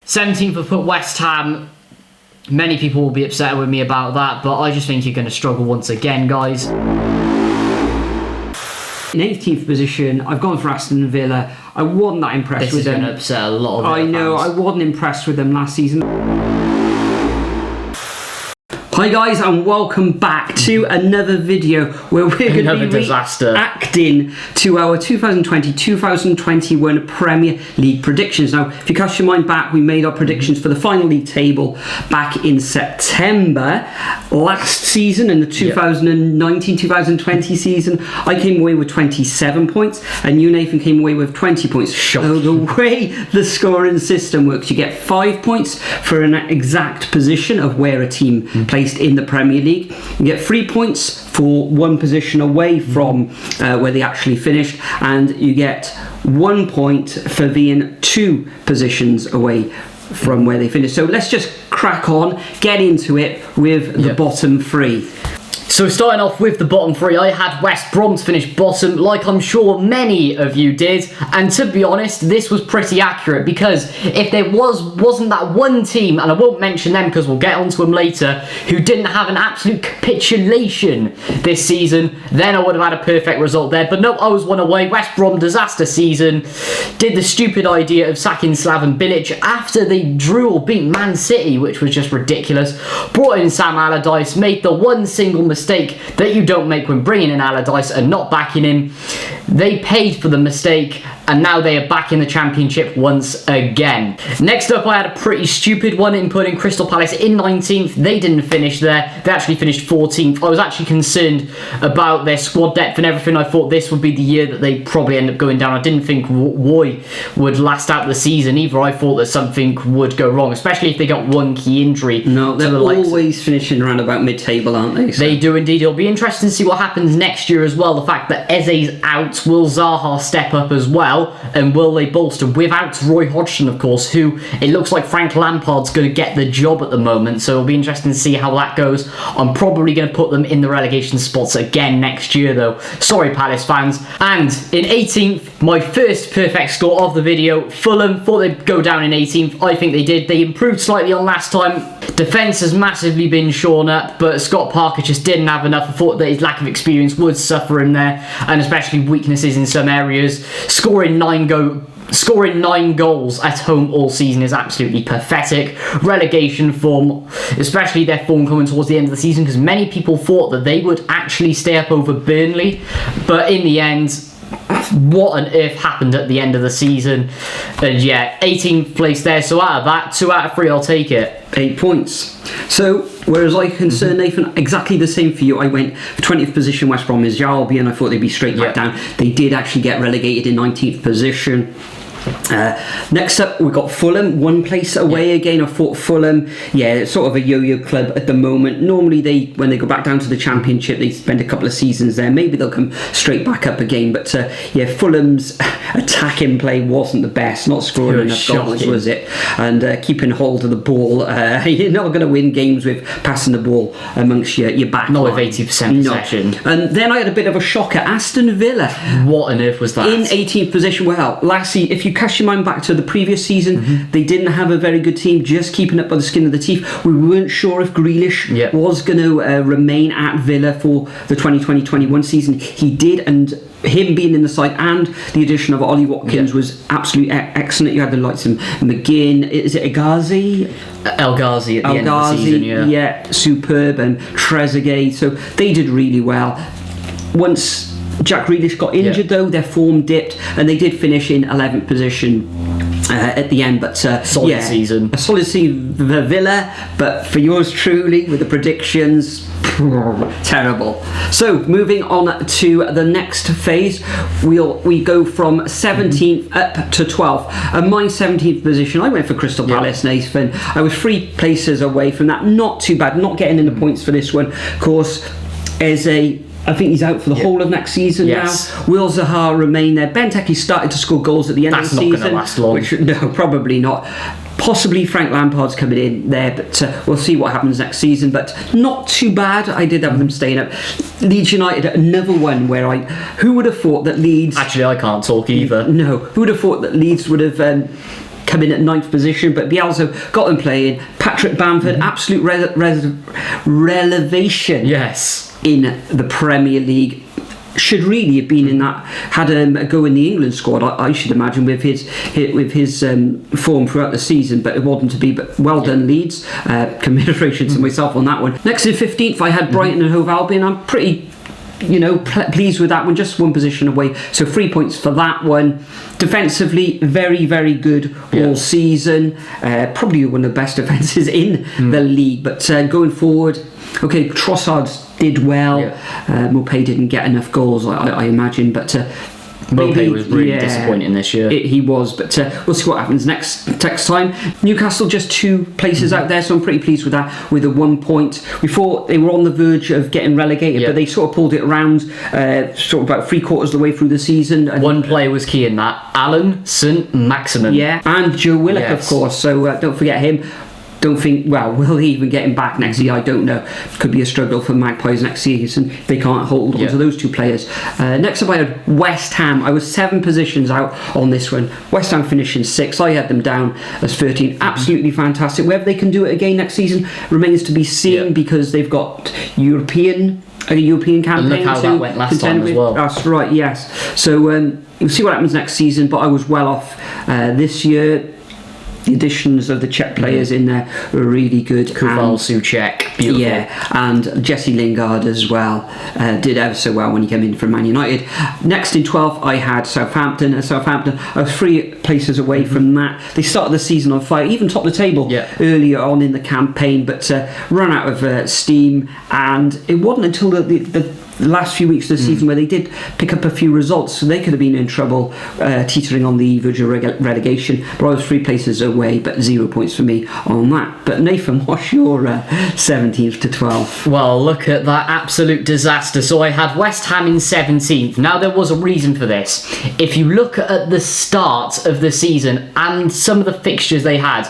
17th, I put West Ham. Many people will be upset with me about that, but I just think you're going to struggle once again, guys. In 18th position, I've gone for Aston Villa. I wasn't that impressed with them. This is going to upset a lot of I know, fans. I wasn't impressed with them last season. Hi guys, and welcome back to another video where we're going to be reacting to our 2020-2021 Premier League predictions. Now, if you cast your mind back, we made our predictions for the final league table back in September last season. In the 2019-2020 season, I came away with 27 points, and you, Nathan, came away with 20 points. So the way the scoring system works, you get 5 points for an exact position of where a team plays in the Premier League. You get 3 points for one position away from where they actually finished, and you get 1 point for being 2 positions away from where they finished. So let's just crack on, get into it with the bottom 3. So starting off with the bottom 3, I had West Brom to finish bottom, like I'm sure many of you did. And to be honest, this was pretty accurate, because if there wasn't that one team, and I won't mention them because we'll get onto them later, who didn't have an absolute capitulation this season, then I would have had a perfect result there. But no, I was one away. West Brom, disaster season. Did the stupid idea of sacking Slaven Bilic after they drew or beat Man City, which was just ridiculous. Brought in Sam Allardyce, made the one single mistake that you don't make when bringing in Allardyce and not backing him. They paid for the mistake, and now they are back in the Championship once again. Next up, I had a pretty stupid one in putting Crystal Palace in 19th. They didn't finish there. They actually finished 14th. I was actually concerned about their squad depth and everything. I thought this would be the year that they probably end up going down. I didn't think Roy would last out the season either. I thought that something would go wrong, especially if they got one key injury. No, they're always finishing around about mid-table, aren't they? So. They do indeed. It'll be interesting to see what happens next year as well. The fact that Eze's out, will Zaha step up as well? And will they bolster without Roy Hodgson, of course, who it looks like Frank Lampard's going to get the job at the moment. So it'll be interesting to see how that goes. I'm probably going to put them in the relegation spots again next year, though. Sorry, Palace fans. And in 18th, my first perfect score of the video, Fulham. Thought they'd go down in 18th. I think they did. They improved slightly on last time. Defence has massively been shorn up, but Scott Parker just didn't have enough. I thought that his lack of experience would suffer him there, and especially weaknesses in some areas. Scoring 9 goals at home all season is absolutely pathetic. Relegation form, especially their form coming towards the end of the season, because many people thought that they would actually stay up over Burnley, but in the end, what on earth happened at the end of the season? And yeah, 18th place there. So out of that, 2 out of 3, I'll take it. 8 points. So, whereas I concerned, Nathan, exactly the same for you. I went for 20th position, West Brom is Albion, and I thought they'd be straight back down. They did actually get relegated in 19th position. Next up, we got Fulham, 1 place away again. I thought Fulham, it's sort of a yo-yo club at the moment. Normally, when they go back down to the Championship, they spend a couple of seasons there. Maybe they'll come straight back up again. But Fulham's attacking play wasn't the best. Not scoring enough goals, was it? And keeping hold of the ball. You're not going to win games with passing the ball amongst your back. Not with 80% possession. No. And then I had a bit of a shocker. Aston Villa. What on earth was that? In 18th position. Well, last season, if you cast your mind back to the previous season, they didn't have a very good team, just keeping up by the skin of the teeth. We weren't sure if Grealish was going to remain at Villa for the 2020-21 season. He did, and him being in the side and the addition of Ollie Watkins was absolutely excellent. You had the likes of McGinn, is it Ghazi? El Ghazi at the end of the season, yeah, superb, and Trezeguet. So they did really well. Once Jack Grealish got injured, though, their form dipped, and they did finish in 11th position at the end. But solid season. A solid season for Villa, but for yours truly, with the predictions, terrible. So moving on to the next phase, we go from 17th up to 12th. And my 17th position, I went for Crystal Palace, Nathan. I was 3 places away from that. Not too bad. Not getting in the points for this one. Of course, I think he's out for the whole of next season now. Will Zaha remain there? Benteke started to score goals at the end of the season. That's not going to last long. No, probably not. Possibly Frank Lampard's coming in there, but we'll see what happens next season. But not too bad. I did have them staying up. Leeds United, another one where who would have thought that Leeds... Actually, I can't talk either. No, who would have thought that Leeds would have come in at 9th position, but Bielsa got them playing. Patrick Bamford, absolute revelation in the Premier League. Should really have been in that, had a go in the England squad, I should imagine, with his form throughout the season, but it wasn't to be. But well done, Leeds. Commiseration to myself on that one. Next in 15th, I had Brighton and Hove Albion. I'm pretty pleased with that one, just one position away, so 3 points for that one. Defensively, very, very good all season. Probably one of the best defences in the league, but going forward, okay, Trossard did well. Mopé didn't get enough goals, I imagine, but Mopé was really disappointing this year. He was, but we'll see what happens next time. Newcastle just 2 places out there, so I'm pretty pleased with that, with a 1 point. We thought they were on the verge of getting relegated, but they sort of pulled it around, sort of about 3/4 of the way through the season. One player was key in that, Alan St. Maximin. Yeah, and Joe Willock, of course, so don't forget him. Don't think, well, will he even get him back next year? I don't know. Could be a struggle for Magpies next season if they can't hold on to those 2 players. Next up I had West Ham. I was 7 positions out on this one. West Ham finishing 6th. I had them down as 13. Absolutely fantastic. Whether they can do it again next season remains to be seen, because they've got a European campaign. And look how that went last time as well. That's right, yes. So we'll see what happens next season, but I was well off this year. The additions of the Czech players in there were really good. Koval, Souček, beautiful. Yeah, and Jesse Lingard as well. Did ever so well when he came in from Man United. Next in 12th, I had Southampton. I was 3 places away from that. They started the season on fire, even topped the table earlier on in the campaign, but run out of steam. And it wasn't until the last few weeks of the season where they did pick up a few results, so they could have been in trouble, teetering on the verge of relegation. But I was 3 places away, but 0 points for me on that. But Nathan, what's your 17th to 12th? Well, look at that absolute disaster. So I had West Ham in 17th. Now, there was a reason for this. If you look at the start of the season and some of the fixtures they had,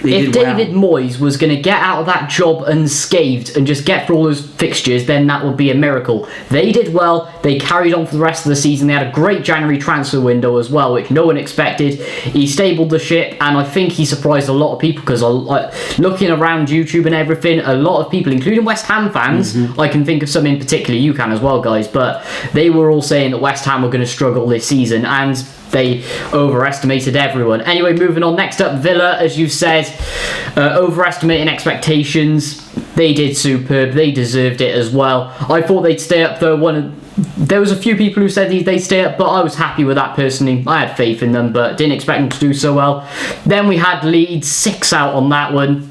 if David Moyes was going to get out of that job unscathed and just get through all those fixtures, then that would be a miracle. They did well. They carried on for the rest of the season. They had a great January transfer window as well, which no one expected. He stabled the ship, and I think he surprised a lot of people, because looking around YouTube and everything, a lot of people, including West Ham fans, I can think of some in particular, you can as well, guys, but they were all saying that West Ham were going to struggle this season, and they overestimated everyone. Anyway, moving on. Next up, Villa, as you said, overestimating expectations. They did superb. They deserved it as well. I thought they'd stay up, though. There was a few people who said they'd stay up, but I was happy with that personally. I had faith in them, but didn't expect them to do so well. Then we had Leeds, 6 out on that one.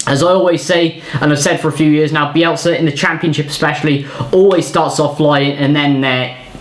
As I always say, and I've said for a few years now, Bielsa in the Championship especially always starts off flying, and then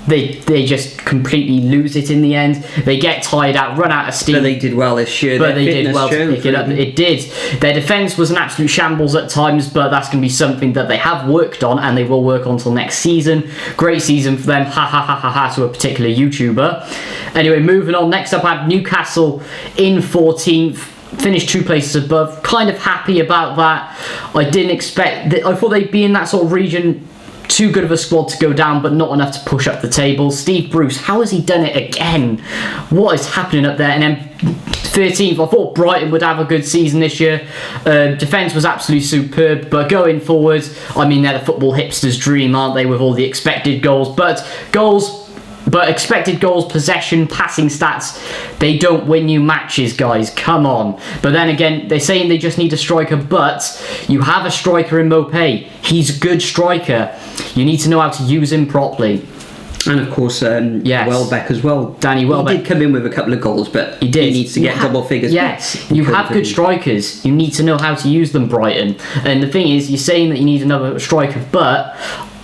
they just completely lose it in the end. They get tired out, run out of steam. But they did well this year. But they did well to pick it up. It did. Their defence was an absolute shambles at times, but that's going to be something that they have worked on, and they will work on until next season. Great season for them. Ha ha ha ha ha to a particular YouTuber. Anyway, moving on. Next up, I had Newcastle in 14th. Finished 2 places above. Kind of happy about that. I didn't expect... I thought they'd be in that sort of region. Too good of a squad to go down, but not enough to push up the table. Steve Bruce, how has he done it again? What is happening up there? And then 13th, I thought Brighton would have a good season this year. Defence was absolutely superb, but going forward, I mean, they're the football hipster's dream, aren't they, with all the expected goals? But expected goals, possession, passing stats, they don't win you matches, guys. Come on. But then again, they're saying they just need a striker, but you have a striker in Mopé. He's a good striker. You need to know how to use him properly. And of course, Welbeck as well. Danny Welbeck. He did come in with a couple of goals, but he needs to get double figures. Yes, you have good strikers. You need to know how to use them, Brighton. And the thing is, you're saying that you need another striker, but...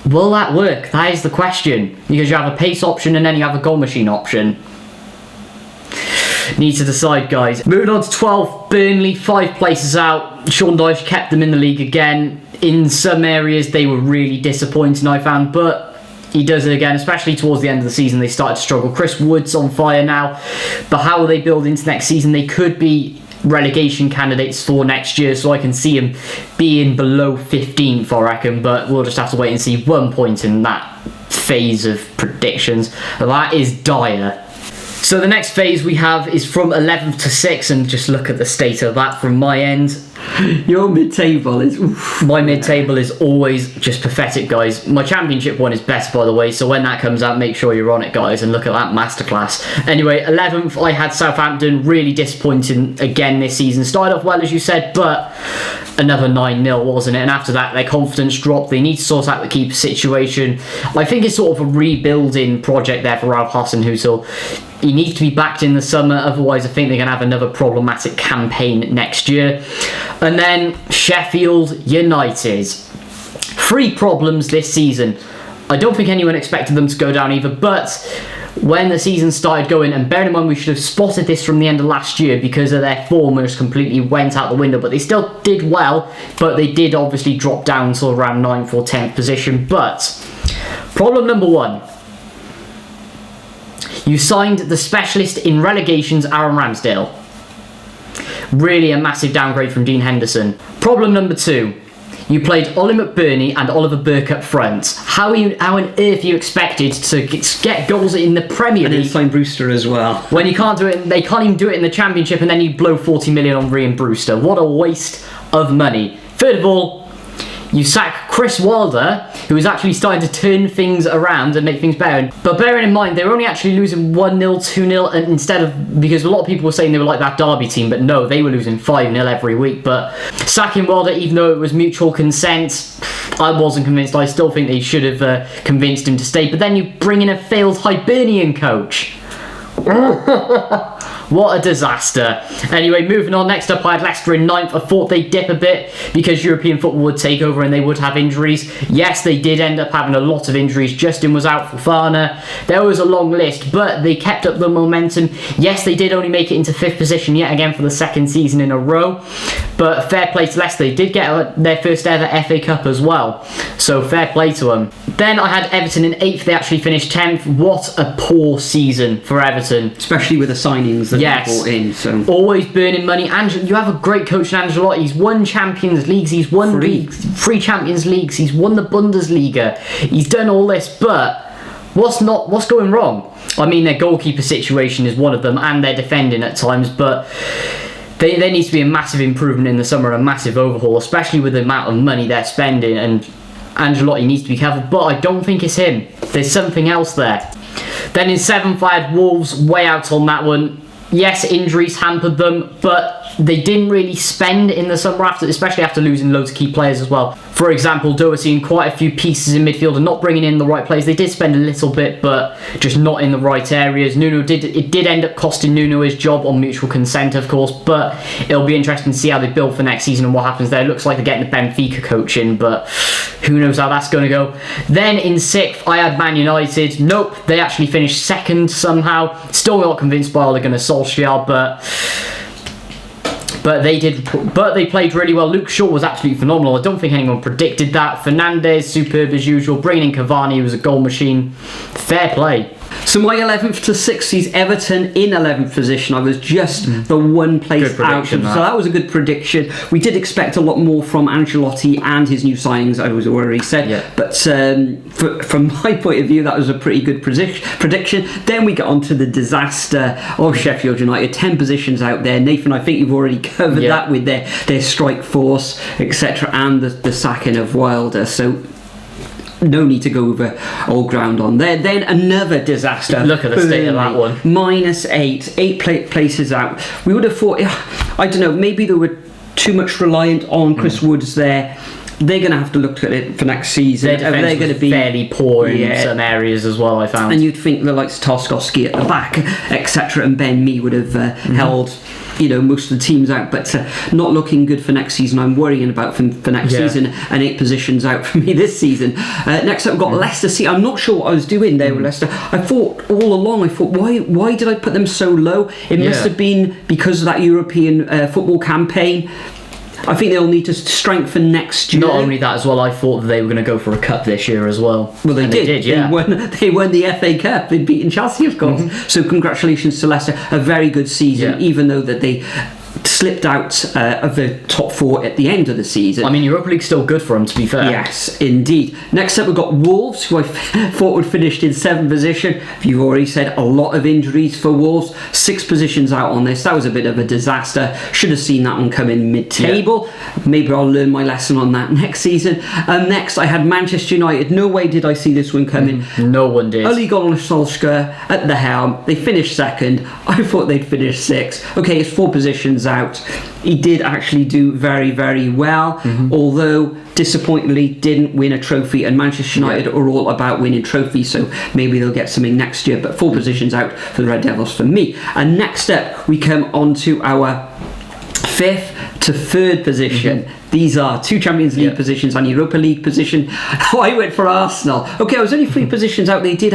will that work? That is the question. Because you have a pace option and then you have a goal machine option. Need to decide, guys. Moving on to 12th, Burnley, 5 places out. Sean Dyche kept them in the league again. In some areas, they were really disappointing, I found, but he does it again, especially towards the end of the season. They started to struggle. Chris Wood's on fire now, but how will they build into next season? They could be relegation candidates for next year, so I can see him being below 15th, I reckon, but we'll just have to wait and see. 1 point in that phase of predictions. That is dire. So the next phase we have is from 11th to 6th, and just look at the state of that from my end. Your mid-table is... Oof. My mid-table is always just pathetic, guys. My championship one is best, by the way, so when that comes out, make sure you're on it, guys, and look at that masterclass. Anyway, 11th, I had Southampton, really disappointing again this season. Started off well, as you said, but another 9-0, wasn't it? And after that, their confidence dropped. They need to sort out the keeper situation. I think it's sort of a rebuilding project there for Ralph Hasenhüttl. He needs to be backed in the summer, otherwise I think they're going to have another problematic campaign next year. And then Sheffield United. 3 problems this season. I don't think anyone expected them to go down either, but when the season started going, and bearing in mind we should have spotted this from the end of last year because of their form just completely went out the window, but they still did well, but they did obviously drop down to around 9th or 10th position. But problem number 1. You signed the specialist in relegations, Aaron Ramsdale. Really a massive downgrade from Dean Henderson. Problem number 2. You played Ollie McBurney and Oliver Burke up front. How on earth are you expected to get goals in the Premier League? And then sign Brewster as well. When you can't do it, they can't even do it in the Championship, and then you blow 40 million on Ryan Brewster. What a waste of money. Third of all, you sack Chris Wilder, who is actually starting to turn things around and make things better. But bearing in mind, they were only actually losing 1-0, 2-0, and instead of, because a lot of people were saying they were like that Derby team, but no, they were losing 5-0 every week. But sacking Wilder, even though it was mutual consent, I wasn't convinced. I still think they should have convinced him to stay. But then you bring in a failed Hibernian coach. What a disaster. Anyway, moving on. Next up, I had Leicester in 9th. I thought they'd dip a bit because European football would take over and they would have injuries. Yes, they did end up having a lot of injuries. Justin was out, Fofana. There was a long list, but they kept up the momentum. Yes, they did only make it into 5th position yet again for the 2nd season in a row. But fair play to Leicester. They did get their first ever FA Cup as well. So fair play to them. Then I had Everton in 8th. They actually finished 10th. What a poor season for Everton. Especially with the signings that they brought in. So. Always burning money. You have a great coach in Ancelotti. He's won Champions Leagues. He's won 3 Champions Leagues. He's won the Bundesliga. He's done all this, but what's going wrong? I mean, their goalkeeper situation is one of them, and their defending at times, but there needs to be a massive improvement in the summer, a massive overhaul, especially with the amount of money they're spending, and Ancelotti needs to be careful, but I don't think it's him. There's something else there. Then in 7th, I had Wolves, way out on that one. Yes, injuries hampered them, but they didn't really spend in the summer, especially after losing loads of key players as well. For example, Doherty and quite a few pieces in midfield and not bringing in the right players. They did spend a little bit, but just not in the right areas. It did end up costing Nuno his job on mutual consent, of course, but it'll be interesting to see how they build for next season and what happens there. It looks like they're getting the Benfica coach in, but who knows how that's going to go. Then in 6th, I had Man United. Nope, they actually finished 2nd somehow. Still not convinced by Ole Gunnar Solskjaer, but they played really well. Luke Shaw was absolutely phenomenal. I don't think anyone predicted that. Fernandes, superb as usual. Bringing in Cavani, who was a goal machine. Fair play. So my 11th to 6th sees Everton in 11th position. I was just the one place out. So that was a good prediction. We did expect a lot more from Ancelotti and his new signings, I was already said. Yeah. But from my point of view, that was a pretty good prediction. Then we get on to the disaster of Sheffield United. 10 positions out there. Nathan, I think you've already covered that with their strike force, etc. and the sacking of Wilder. So no need to go over old ground on there. Then another disaster. Look at the state of that one. -8. 8 places out. We would have thought, I don't know, maybe they were too much reliant on Chris Woods there. They're going to have to look at it for next season. Their defence they're going to be fairly poor in some areas as well, I found. And you'd think the likes of Tarkowski at the back, etc., and Ben Mee would have held most of the teams out, but not looking good for next season. I'm worrying about for next season, and 8 positions out for me this season. Next up, we've got Leicester City. I'm not sure what I was doing there with Leicester. I thought all along, why did I put them so low? It must have been because of that European football campaign. I think they'll need to strengthen next year. Not only that as well, I thought that they were going to go for a cup this year as well. Well, they did. They won the FA Cup. They'd beaten Chelsea, of course. So congratulations to Leicester. A very good season, even though that they slipped out of the top 4 at the end of the season. I mean, Europa League's still good for them, to be fair. Yes, indeed. Next up, we've got Wolves, who I thought would finished in 7th position. You've already said a lot of injuries for Wolves. 6 positions out on this. That was a bit of a disaster. Should have seen that one come in mid-table. Yeah. Maybe I'll learn my lesson on that next season. Next, I had Manchester United. No way did I see this one coming. No one did. Ole Gunnar Solskjaer at the helm. They finished 2nd. I thought they'd finish 6th. Okay, it's 4 positions out. He did actually do very, very well, although disappointingly didn't win a trophy, and Manchester United are all about winning trophies, so maybe they'll get something next year, but 4 positions out for the Red Devils for me. And next up, we come on to our 5th to 3rd position. These are 2 Champions League positions and Europa League position. I went for Arsenal. Okay, I was only 3 positions out. They did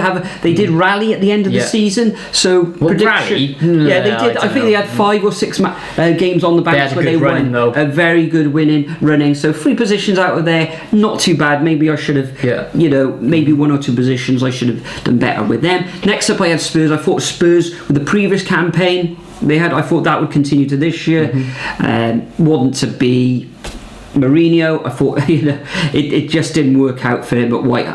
rally at the end of the season. So rally? Yeah, they did. I think they had 5 or 6 games on the bounce where they won. A very good running. So 3 positions out of there, not too bad. Maybe I should have, maybe 1 or 2 positions I should have done better with them. Next up, I had Spurs. I thought Spurs with the previous campaign I thought that would continue to this year. Wasn't to be. Mourinho, I thought it just didn't work out for him at White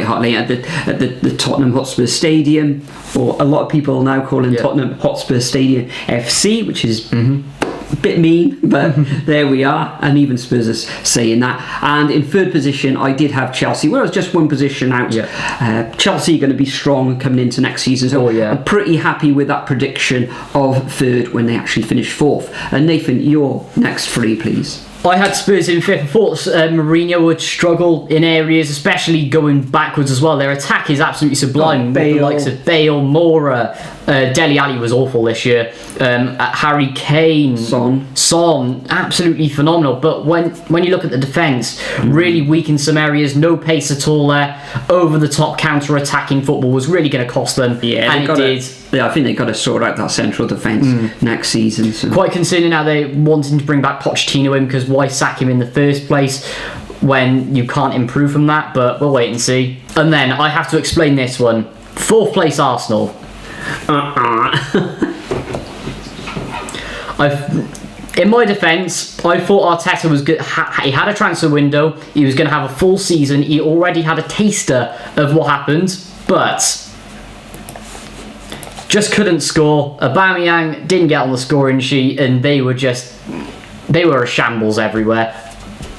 Hart Lane at the Tottenham Hotspur Stadium, or a lot of people now call him Tottenham Hotspur Stadium FC, which is a bit mean, but there we are, and even Spurs is saying that. And in 3rd position, I did have Chelsea, where I was just 1 position out. Chelsea are going to be strong coming into next season, so I'm pretty happy with that prediction of 3rd when they actually finish 4th. And Nathan, your next 3, please. I had Spurs in 5th. I thought Mourinho would struggle in areas, especially going backwards as well. Their attack is absolutely sublime. The likes of Bale, Moura, Dele Alli was awful this year. Harry Kane, Son, absolutely phenomenal. But when you look at the defence, really weak in some areas. No pace at all there. Over the top counter-attacking football was really going to cost them. Yeah, and it did. I think they've got to sort out that central defence next season. So. Quite concerning how they're wanting to bring back Pochettino in, because why sack him in the first place when you can't improve from that? But we'll wait and see. And then I have to explain this one. 4th place Arsenal. In my defence, I thought Arteta was good. He had a transfer window. He was going to have a full season. He already had a taster of what happened, but just couldn't score. Aubameyang didn't get on the scoring sheet, and they were a shambles everywhere.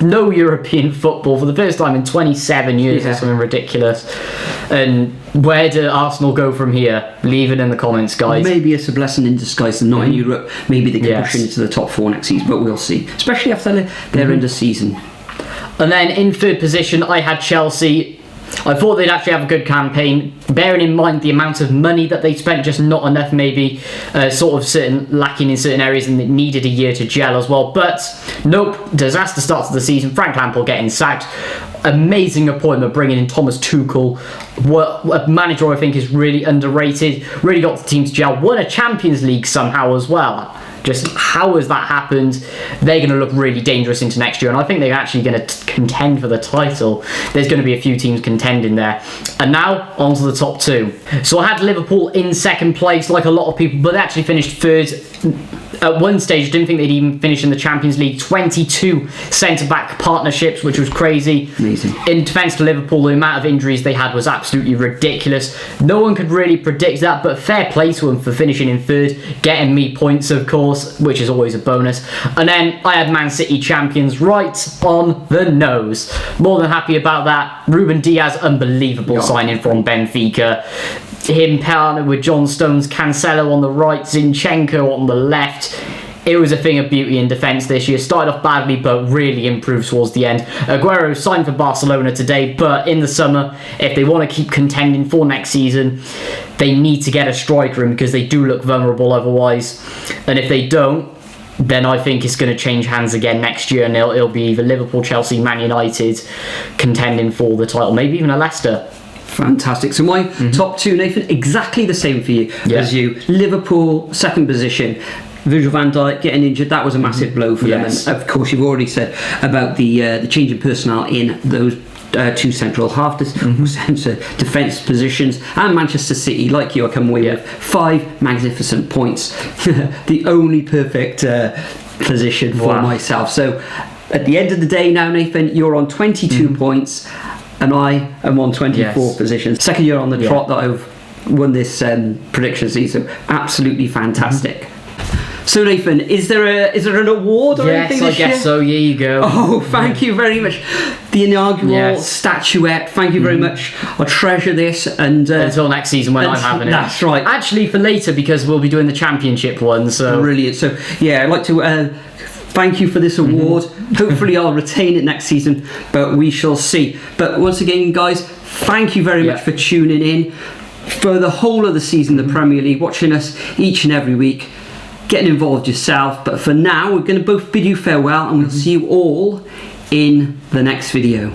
No European football for the first time in 27 years or something ridiculous. And where do Arsenal go from here? Leave it in the comments, guys. Maybe it's a blessing in disguise and not in Europe. Maybe they can push into the top 4 next season, but we'll see. Especially after their end of season. And then in 3rd position, I had Chelsea. I thought they'd actually have a good campaign, bearing in mind the amount of money that they spent, just not enough, maybe lacking in certain areas, and it needed a year to gel as well. But nope, disaster start to the season. Frank Lampard getting sacked. Amazing appointment bringing in Thomas Tuchel, a manager I think is really underrated. Really got the team to gel. Won a Champions League somehow as well. Just how has that happened? They're going to look really dangerous into next year, and I think they're actually going to contend for the title. There's going to be a few teams contending there. And now, on to the top 2. So I had Liverpool in 2nd place, like a lot of people, but they actually finished 3rd. At one stage, I didn't think they'd even finish in the Champions League. 22 centre-back partnerships, which was crazy. Amazing. In defence to Liverpool, the amount of injuries they had was absolutely ridiculous. No one could really predict that, but fair play to them for finishing in 3rd, getting me points, of course, which is always a bonus. And then I had Man City champions right on the nose. More than happy about that. Ruben Diaz, unbelievable signing from Benfica. Him partnered with John Stones, Cancelo on the right, Zinchenko on the left. It was a thing of beauty in defence this year. Started off badly, but really improved towards the end. Aguero signed for Barcelona today, but in the summer, if they want to keep contending for next season, they need to get a striker in, because they do look vulnerable otherwise. And if they don't, then I think it's going to change hands again next year, and it'll be either Liverpool, Chelsea, Man United contending for the title, maybe even a Leicester. Fantastic. So my top 2, Nathan, exactly the same for you as you. Liverpool, 2nd position. Virgil van Dijk getting injured, that was a massive blow for them. And of course, you've already said about the change in personnel in those 2 central half defence positions. And Manchester City, like you, I come away with 5 magnificent points. The only perfect position for Wow. myself. So at the end of the day now, Nathan, you're on 22 points and I am on 24 Yes. position. Second year on the trot that I've won this prediction season. Absolutely fantastic. So Nathan, is there an award or anything Yes, I this year? guess so. Here you go. Oh, thank you very much. The inaugural statuette. Thank you very much. I treasure this, and Until next season when I'm having it. That's right. Actually, for later, because we'll be doing the championship one. So Brilliant. So yeah, I'd like to thank you for this award. Hopefully I'll retain it next season, but we shall see. But once again, guys, thank you very much for tuning in for the whole of the season, the Premier League, watching us each and every week, getting involved yourself. But for now, we're going to both bid you farewell, and we'll see you all in the next video.